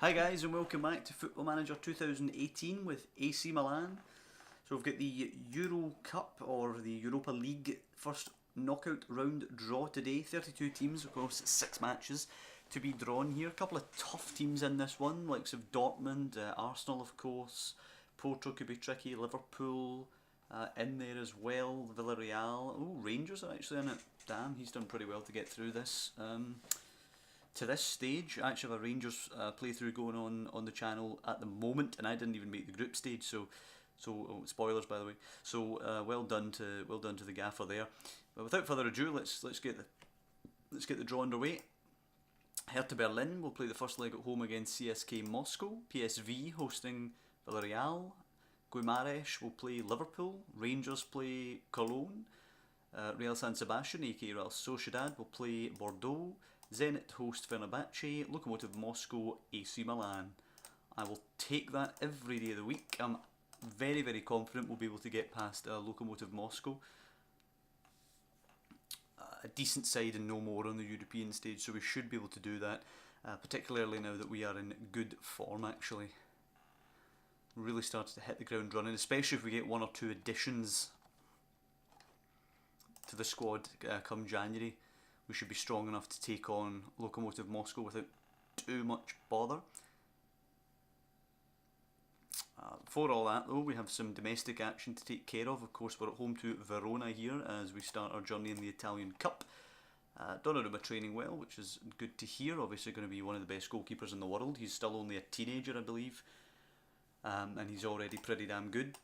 Hi guys and welcome back to Football Manager 2018 with AC Milan. So we've got the Euro Cup or the Europa League first knockout round draw today. 32 teams, of course 6 matches to be drawn here. A couple of tough teams in this one, likes of Dortmund, Arsenal of course, Porto could be tricky, Liverpool in there as well, Villarreal. Oh, Rangers are actually in it. Damn, he's done pretty well to get through this. To this stage, I actually have a Rangers playthrough going on the channel at the moment, and I didn't even make the group stage. So oh, spoilers by the way. So well done to the gaffer there. But without further ado, let's get the draw underway. Hertha Berlin will play the first leg at home against CSK Moscow. PSV hosting Villarreal. Guimarães will play Liverpool. Rangers play Cologne. Real San Sebastian, aka Real Sociedad, will play Bordeaux. Zenit host Fenerbahce. Lokomotiv Moscow, AC Milan. I will take that every day of the week. I'm very, very confident we'll be able to get past Lokomotiv Moscow. A decent side and no more on the European stage, so we should be able to do that, particularly now that we are in good form actually. Really started to hit the ground running, especially if we get one or two additions to the squad come January. We should be strong enough to take on Lokomotiv Moscow without too much bother. For all that though, we have some domestic action to take care of. Of course, we're at home to Verona here as we start our journey in the Italian Cup. Donnarumma training well, which is good to hear. Obviously going to be one of the best goalkeepers in the world. He's still only a teenager, I believe. And he's already pretty damn good.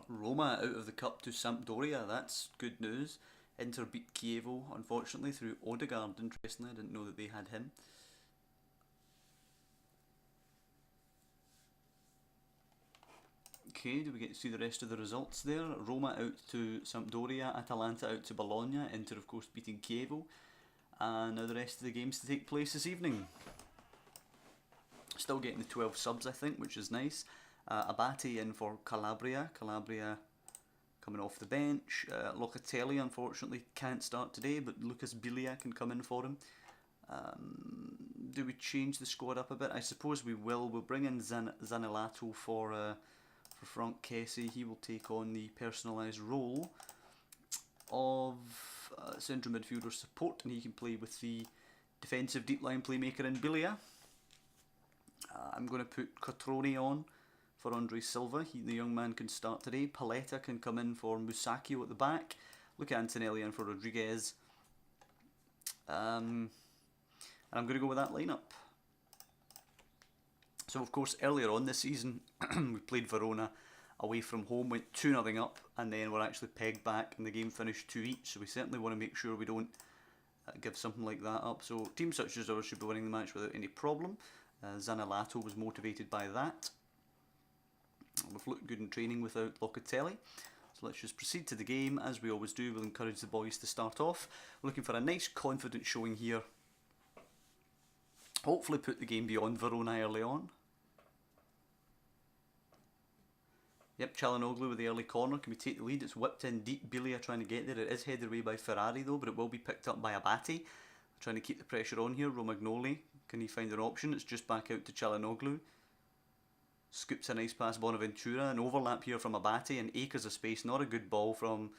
Roma out of the cup to Sampdoria, that's good news. Inter beat Chievo, unfortunately, through Odegaard, interestingly. I didn't know that they had him. Okay, do we get to see the rest of the results there? Roma out to Sampdoria, Atalanta out to Bologna, Inter of course beating Chievo. And now the rest of the games to take place this evening. Still getting the 12 subs, I think, which is nice. Abate in for Calabria. Calabria coming off the bench. Locatelli unfortunately can't start today, but Lucas Biglia can come in for him. Do we change the squad up a bit? I suppose we will. We'll bring in Zanilato for Franck Kessie. He will take on the personalised role of central midfielder support, and he can play with the defensive deep line playmaker in Biglia. I'm going to put Cotrone on for Andre Silva. The young man can start today. Paletta can come in for Musacchio at the back. Look at Antonelli in for Rodriguez. And I'm going to go with that lineup. So of course earlier on this season we played Verona away from home, went 2-0 up, and then we're actually pegged back and the game finished 2 each. So we certainly want to make sure we don't give something like that up. So teams such as ours should be winning the match without any problem. Zanilato was motivated by that. We've looked good in training without Locatelli. So let's just proceed to the game. As we always do, we'll encourage the boys to start off. We're looking for a nice confident showing here. Hopefully put the game beyond Verona early on. Yep, Çalhanoğlu with the early corner. Can we take the lead? It's whipped in deep. Biglia trying to get there. It is headed away by Ferrari though, but it will be picked up by Abate. Trying to keep the pressure on here. Romagnoli, can he find an option? It's just back out to Çalhanoğlu. Scoops a nice pass, Bonaventura. An overlap here from Abate and acres of space. Not a good ball from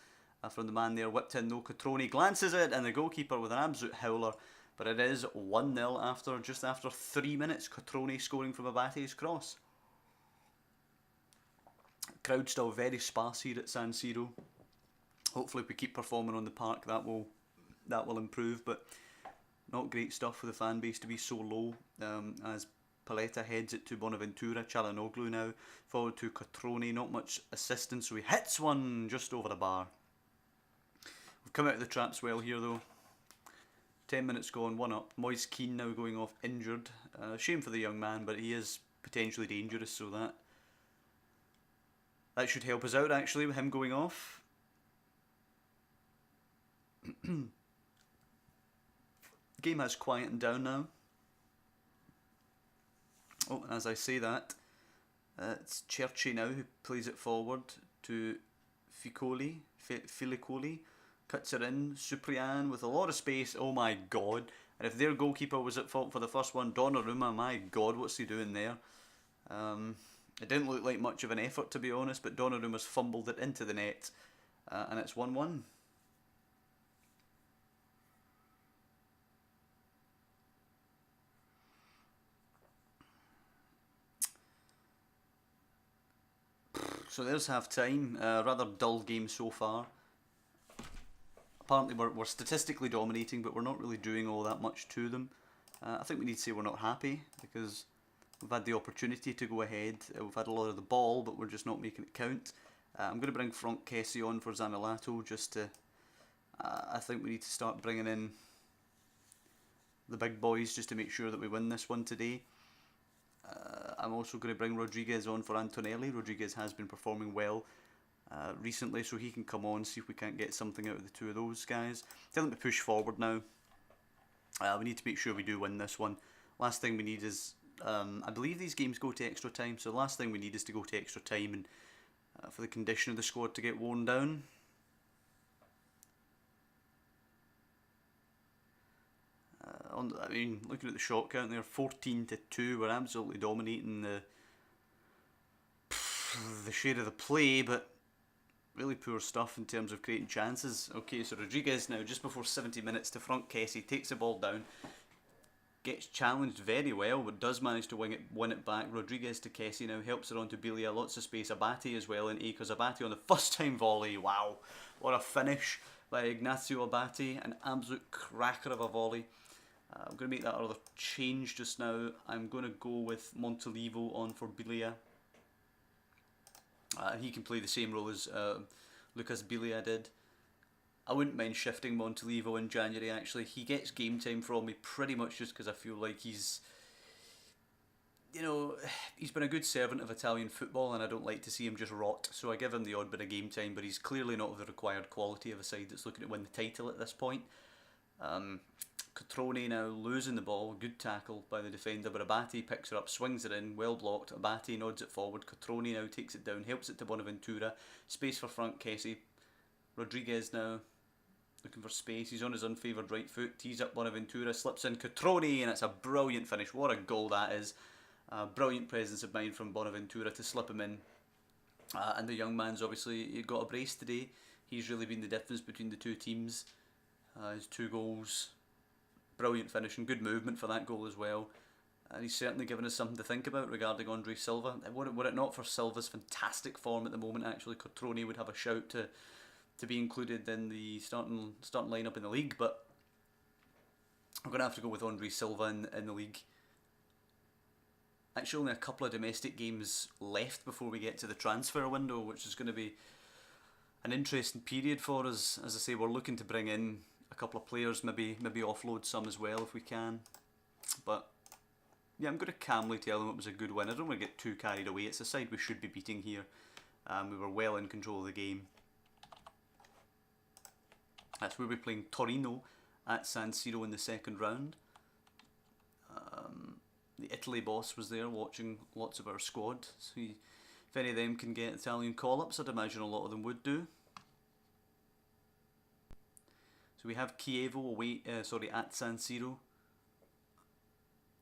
the man there. Whipped in though. Cotrone glances it, and the goalkeeper with an absolute howler. But it is 1-0 just after 3 minutes. Cotrone scoring from Abate's cross. Crowd still very sparse here at San Siro. Hopefully if we keep performing on the park that will improve, but not great stuff for the fan base to be so low as Paletta heads it to Bonaventura. Çalhanoğlu now forward to Cotrone. Not much assistance, so he hits one just over the bar. We've come out of the traps well here though. 10 minutes gone, 1 up. Moise Kean now going off injured. Shame for the young man, but he is potentially dangerous, so that should help us out actually with him going off. Game has quietened down now. Oh, as I say that, it's Cerci now who plays it forward to Filicoli. Cuts it in. Suprian with a lot of space. Oh my god. And if their goalkeeper was at fault for the first one, Donnarumma, my God, what's he doing there? It didn't look like much of an effort, to be honest, but Donnarumma's fumbled it into the net, and it's 1-1. So there's half time. Rather dull game so far. Apparently we're statistically dominating, but we're not really doing all that much to them. I think we need to say we're not happy, because we've had the opportunity to go ahead. We've had a lot of the ball, but we're just not making it count. I'm going to bring Franck Kessie on for Zaniolato, just to... I think we need to start bringing in the big boys just to make sure that we win this one today. I'm also going to bring Rodriguez on for Antonelli. Rodriguez has been performing well recently, so he can come on, see if we can't get something out of the two of those guys. Tell them to push forward now. We need to make sure we do win this one. Last thing we need is... I believe these games go to extra time, so the last thing we need is to go to extra time and for the condition of the squad to get worn down. I mean, looking at the shot count there, 14-2, we're absolutely dominating the share of the play, but really poor stuff in terms of creating chances. Okay, so Rodriguez now, just before 70 minutes, to Franck Kessie, takes the ball down, gets challenged very well, but does manage to win it back. Rodriguez to Kessie now, helps it on to Biglia, lots of space. Abate as well in A, because Abate on the first time volley, wow, what a finish by Ignacio Abate, an absolute cracker of a volley. I'm going to make that other change just now. I'm going to go with Montolivo on for Biglia. He can play the same role as Lucas Biglia did. I wouldn't mind shifting Montolivo in January, actually. He gets game time from me pretty much just because I feel like he's... You know, he's been a good servant of Italian football, and I don't like to see him just rot. So I give him the odd bit of game time, but he's clearly not of the required quality of a side that's looking to win the title at this point. Cotrone now losing the ball, good tackle by the defender, but Abate picks her up, swings it in, well blocked. Abate nods it forward, Cotrone now takes it down, helps it to Bonaventura, space for Franck Kessie. Rodriguez now looking for space, he's on his unfavoured right foot, tees up Bonaventura, slips in Cotrone, and it's a brilliant finish. What a goal that is. Brilliant presence of mind from Bonaventura to slip him in. And the young man's obviously got a brace today. He's really been the difference between the two teams. His 2 goals, brilliant finish and good movement for that goal as well. And he's certainly given us something to think about regarding Andre Silva. Were it not for Silva's fantastic form at the moment, actually, Cotrone would have a shout to be included in the starting lineup in the league. But I'm going to have to go with Andre Silva in the league. Actually, only a couple of domestic games left before we get to the transfer window, which is going to be an interesting period for us. As I say, we're looking to bring in a couple of players, maybe offload some as well if we can. But yeah, I'm going to calmly tell them it was a good win. I don't want to get too carried away. It's a side we should be beating here. We were well in control of the game. That's where we're playing Torino at San Siro in the second round. The Italy boss was there watching lots of our squad. So if any of them can get Italian call-ups, I'd imagine a lot of them would do. So we have Chievo away, at San Siro.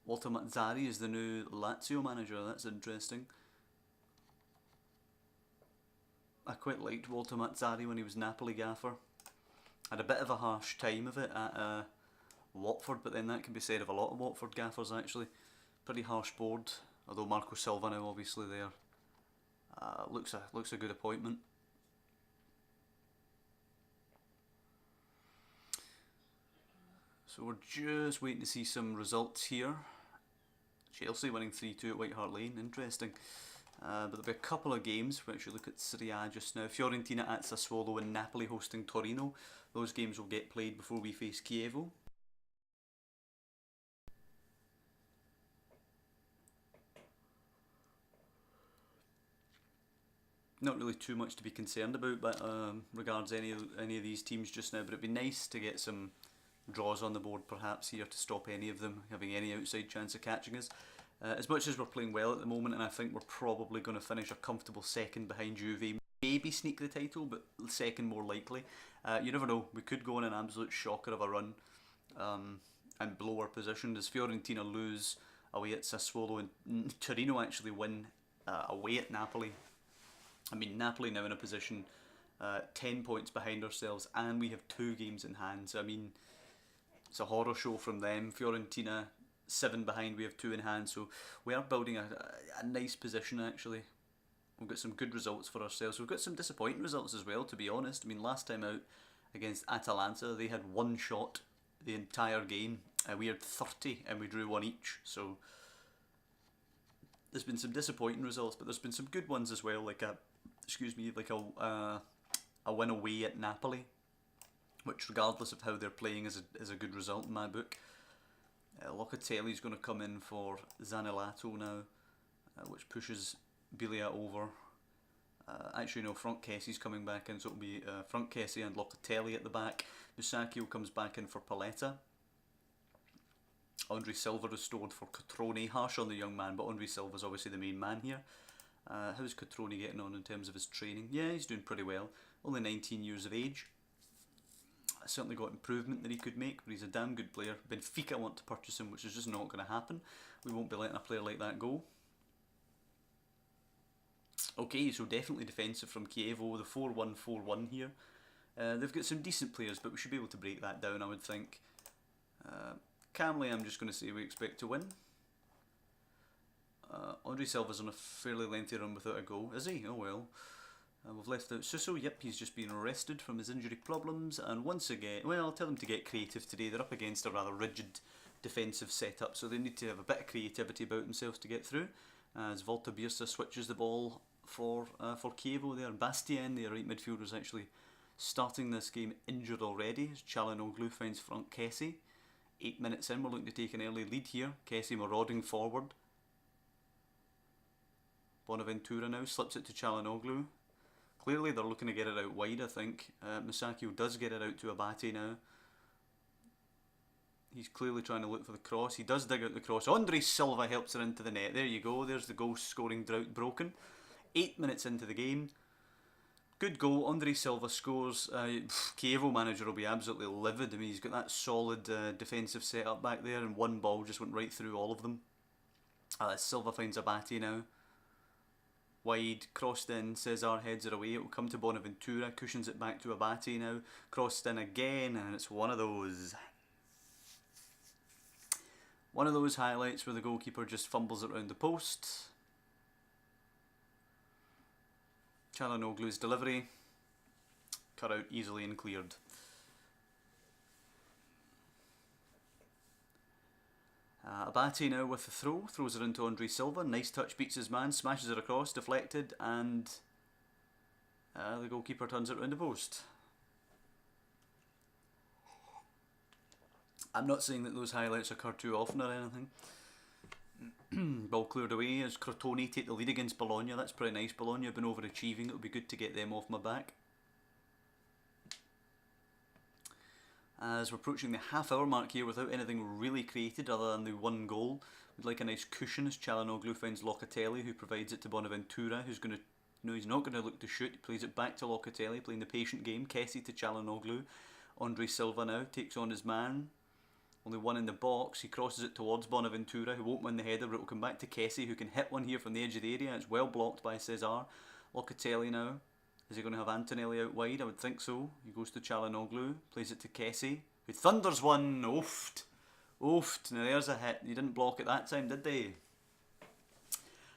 Walter Mazzari is the new Lazio manager. That's interesting. I quite liked Walter Mazzari when he was Napoli gaffer. Had a bit of a harsh time of it at Watford, but then that can be said of a lot of Watford gaffers actually. Pretty harsh board, although Marco Silva now obviously there. Looks a good appointment. So we're just waiting to see some results here. Chelsea winning 3-2 at White Hart Lane, interesting. But there'll be a couple of games. We'll actually look at Serie A just now. Fiorentina at Sassuolo and Napoli hosting Torino. Those games will get played before we face Chievo. Not really too much to be concerned about, but regards any of these teams just now. But it'd be nice to get some draws on the board perhaps here to stop any of them having any outside chance of catching us. As much as we're playing well at the moment, and I think we're probably going to finish a comfortable second behind Juve, maybe sneak the title, but second more likely. You never know, we could go on an absolute shocker of a run. and blow our position. Does Fiorentina lose away at Sassuolo and Torino actually win away at Napoli? I mean, Napoli now in a position 10 points behind ourselves, and we have 2 games in hand. So I mean, it's a horror show from them. Fiorentina 7 behind, we have 2 in hand. So we are building a nice position actually. We've got some good results for ourselves. We've got some disappointing results as well, to be honest. I mean, last time out against Atalanta, they had 1 shot the entire game. We had 30 and we drew 1 each. So there's been some disappointing results, but there's been some good ones as well, like a win away at Napoli, which regardless of how they're playing is a good result in my book. Locatelli's going to come in for Zaniolato now, which pushes Biglia over. Actually no, Franck Kessie's coming back in, so it'll be Franck Kessie and Locatelli at the back. Musacchio comes back in for Paletta. Andre Silva restored for Cotrone. Harsh on the young man, but Andre Silva's obviously the main man here. How's Cotrone getting on in terms of his training? Yeah, he's doing pretty well. Only 19 years of age. Certainly got improvement that he could make, but he's a damn good player. Benfica want to purchase him, which is just not going to happen. We won't be letting a player like that go. Okay, so definitely defensive from Chievo, the 4-1-4-1 here. They've got some decent players, but we should be able to break that down, I would think. Calmly, I'm just going to say we expect to win. Andre Silva's on a fairly lengthy run without a goal. Is he? Oh well. We've left out Suso. Yep, he's just been arrested from his injury problems. And once again, well, I'll tell them to get creative today. They're up against a rather rigid defensive setup, so they need to have a bit of creativity about themselves to get through. As Volta Birsa switches the ball for Chievo there. Bastien, the right midfielder, is actually starting this game injured already. As Çalhanoğlu finds Franck Kessie. 8 minutes in, we're looking to take an early lead here. Kessie marauding forward. Bonaventura now slips it to Çalhanoğlu. Clearly they're looking to get it out wide, I think. Musacchio does get it out to Abate now. He's clearly trying to look for the cross. He does dig out the cross. Andre Silva helps her into the net. There you go. There's the goal scoring drought broken. 8 minutes into the game. Good goal. Andre Silva scores. Chievo manager will be absolutely livid. I mean, he's got that solid defensive setup back there, and one ball just went right through all of them. Silva finds Abate now. Wide, crossed in, Cesar heads it away. It will come to Bonaventura, cushions it back to Abate now. Crossed in again, and it's one of those highlights where the goalkeeper just fumbles it around the post. Çalhanoğlu's delivery, cut out easily and cleared. Abate now with the throw, throws it into Andre Silva. Nice touch, beats his man, smashes it across, deflected, and the goalkeeper turns it round the post. I'm not saying that those highlights occur too often or anything. Ball cleared away as Crotone take the lead against Bologna. That's pretty nice. Bologna have been overachieving. It would be good to get them off my back. As we're approaching the half-hour mark here without anything really created other than the one goal. We'd like a nice cushion as Çalhanoğlu finds Locatelli, who provides it to Bonaventura, who's going to... No, he's not going to look to shoot. He plays it back to Locatelli, playing the patient game. Kessie to Çalhanoğlu. Andre Silva now takes on his man. Only one in the box. He crosses it towards Bonaventura, who won't win the header, but it will come back to Kessie, who can hit one here from the edge of the area. It's well blocked by Cesar. Locatelli now. Is he going to have Antonelli out wide? I would think so. He goes to Çalhanoğlu, plays it to Kessie, who thunders one. Oofed. Oofed. Now there's a hit. You didn't block it that time, did they?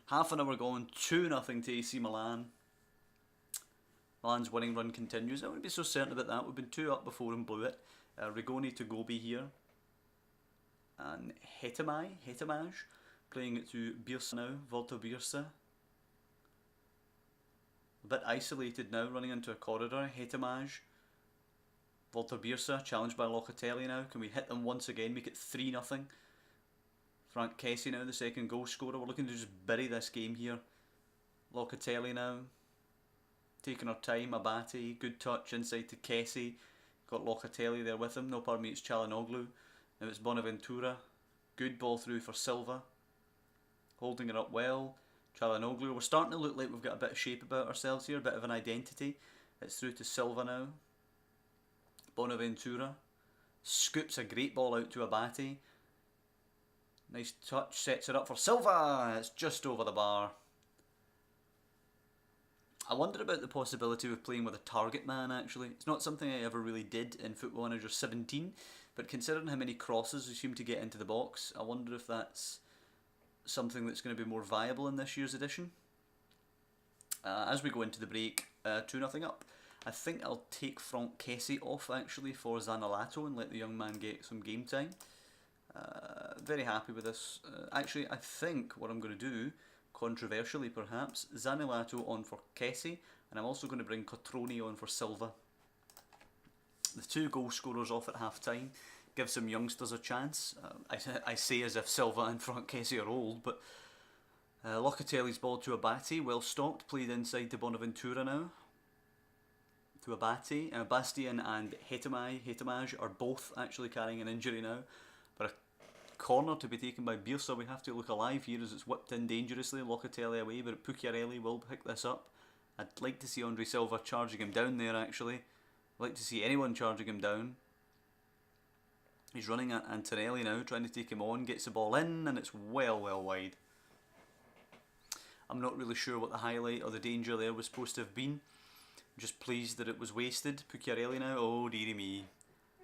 Half an hour gone. 2-0 to AC Milan. Milan's winning run continues. I wouldn't be so certain about that. We've been 2 up before and blew it. Rigoni to Gobi here. And Hetemaj, playing it to Birsa now. Volta Birsa. A bit isolated now, running into a corridor. Hetemaj. Volta Birsa, challenged by Locatelli now. Can we hit them once again, make it 3-0? Franck Kessie now, the second goal scorer. We're looking to just bury this game here. Locatelli now. Taking our time, Abate. Good touch inside to Kessie. Got Locatelli there with him. No, pardon me, it's Çalhanoğlu. Now it's Bonaventura. Good ball through for Silva. Holding it up well. Çalhanoğlu. We're starting to look like we've got a bit of shape about ourselves here, a bit of an identity. It's through to Silva now. Bonaventura. Scoops a great ball out to Abate. Nice touch, sets it up for Silva. It's just over the bar. I wonder about the possibility of playing with a target man, actually. It's not something I ever really did in Football Manager 17, but considering how many crosses we seem to get into the box, I wonder if that's something that's going to be more viable in this year's edition. As we go into the break, 2-0 up. I think I'll take Franck Kessie off, actually, for Zaniolato and let the young man get some game time. Very happy with this. Actually, I think what I'm going to do, controversially perhaps, Zaniolato on for Kessie, and I'm also going to bring Cotroni on for Silva. The two goal scorers off at half time give some youngsters a chance. I say as if Silva and Franck Kessie are old, but Locatelli's ball to Abate, well stopped, played inside to Bonaventura now. To Abate, Bastian and Hetemaj are both actually carrying an injury now, but a corner to be taken by Birsa. We have to look alive here as it's whipped in dangerously. Locatelli away, but Pucciarelli will pick this up. I'd like to see Andre Silva charging him down there, actually. I'd like to see anyone charging him down. He's running at Antonelli now, trying to take him on, gets the ball in, and it's well wide. I'm not really sure what the highlight or the danger there was supposed to have been. I'm just pleased that it was wasted. Pucciarelli now, oh dearie me.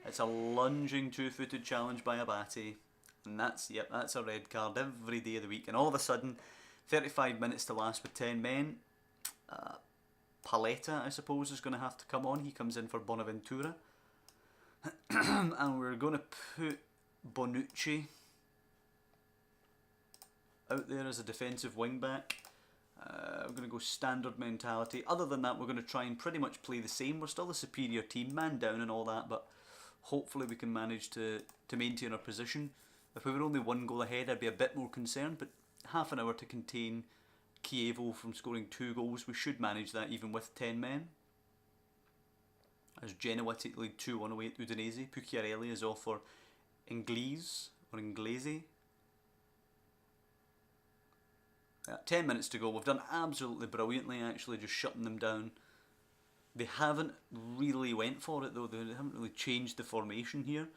It's a lunging two-footed challenge by Abate. And that's a red card every day of the week. And all of a sudden, 35 minutes to last with 10 men. Paletta, I suppose, is going to have to come on. He comes in for Bonaventura. And we're going to put Bonucci out there as a defensive wing back. We're going to go standard mentality. Other than that, we're going to try and pretty much play the same. We're still the superior team, man down and all that, but hopefully we can manage to maintain our position. If we were only one goal ahead, I'd be a bit more concerned, but half an hour to contain Chievo from scoring 2 goals. We should manage that even with 10 men. As Genoa take the lead 2-1 away at Udinese. Pucciarelli is off for Inglese. 10 minutes to go. We've done absolutely brilliantly, actually, just shutting them down. They haven't really went for it, though. They haven't really changed the formation here.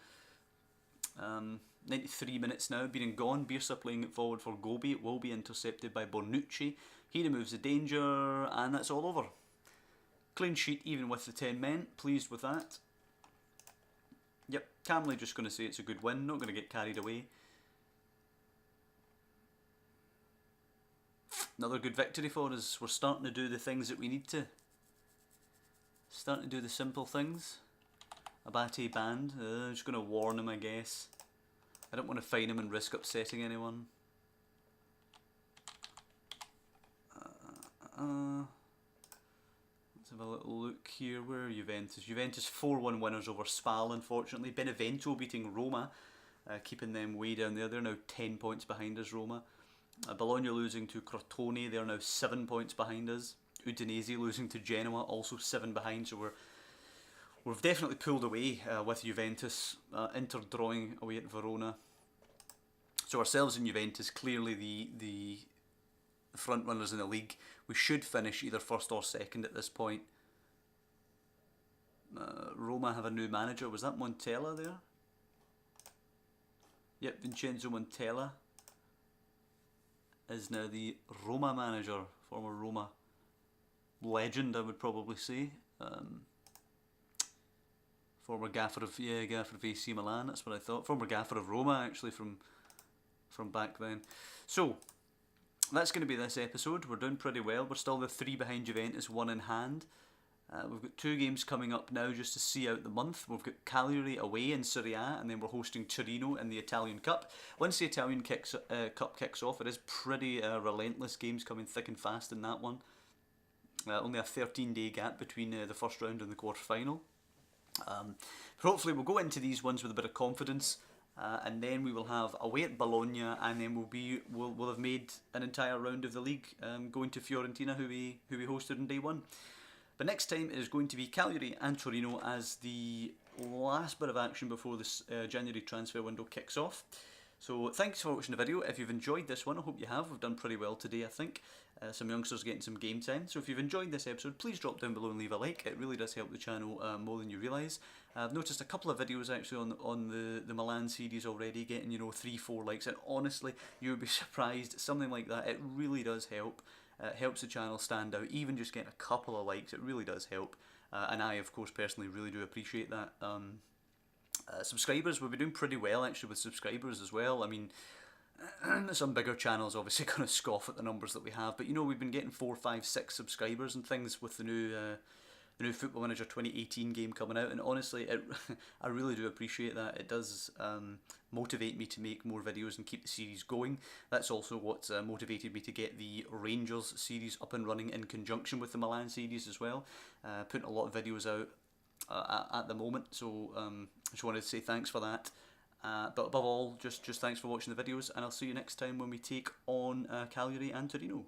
93 minutes now, been and gone. Birsa playing it forward for Gobi. It will be intercepted by Bonucci. He removes the danger, and that's all over. Clean sheet even with the 10 men. Pleased with that. Yep, calmly just going to say it's a good win. Not going to get carried away. Another good victory for us. We're starting to do the things that we need to. Starting to do the simple things. Abate banned. Just going to warn him, I guess. I don't want to fine him and risk upsetting anyone. Let's have a little look here. Where are Juventus? Juventus 4-1 winners over Spal, unfortunately. Benevento beating Roma, keeping them way down there. They're now 10 points behind us, Roma. Bologna losing to Crotone. They're now 7 points behind us. Udinese losing to Genoa, also 7 behind. So we've definitely pulled away with Juventus. Inter drawing away at Verona. So ourselves and Juventus clearly the front runners in the league. We should finish either first or second at this point. Roma have a new manager. Was that Montella there? Yep, Vincenzo Montella is now the Roma manager. Former Roma legend, I would probably say. Former gaffer of AC Milan. That's what I thought. Former gaffer of Roma, actually, from back then. So that's going to be this episode. We're doing pretty well. We're still the 3 behind Juventus, 1 in hand. We've got 2 games coming up now just to see out the month. We've got Cagliari away in Serie A, and then we're hosting Torino in the Italian Cup. Once the Italian Cup kicks off, it is pretty relentless. Games coming thick and fast in that one. Only a 13-day gap between the first round and the quarter-final. Hopefully we'll go into these ones with a bit of confidence, and then we will have away at Bologna, and then we'll have made an entire round of the league, going to Fiorentina, who we hosted on day 1. But next time it is going to be Cagliari and Torino as the last bit of action before this January transfer window kicks off. So thanks for watching the video. If you've enjoyed this one, I hope you have. We've done pretty well today, I think. Some youngsters getting some game time. So if you've enjoyed this episode, please drop down below and leave a like. It really does help the channel more than you realise. I've noticed a couple of videos actually on the Milan series already getting, you know, 3-4 likes, and honestly, you would be surprised. Something like that, it really does help. It helps the channel stand out. Even just getting a couple of likes, it really does help. And I, of course, personally really do appreciate that. Subscribers, we've been doing pretty well actually with subscribers as well. I mean, some bigger channels obviously going to scoff at the numbers that we have, but you know, we've been getting 4, 5, 6 subscribers and things with the new Football Manager 2018 game coming out, and honestly, I really do appreciate that. It does motivate me to make more videos and keep the series going. That's also what's motivated me to get the Rangers series up and running in conjunction with the Milan series as well. Putting a lot of videos out at the moment, so I just wanted to say thanks for that. But above all, just thanks for watching the videos, and I'll see you next time when we take on Cagliari and Torino.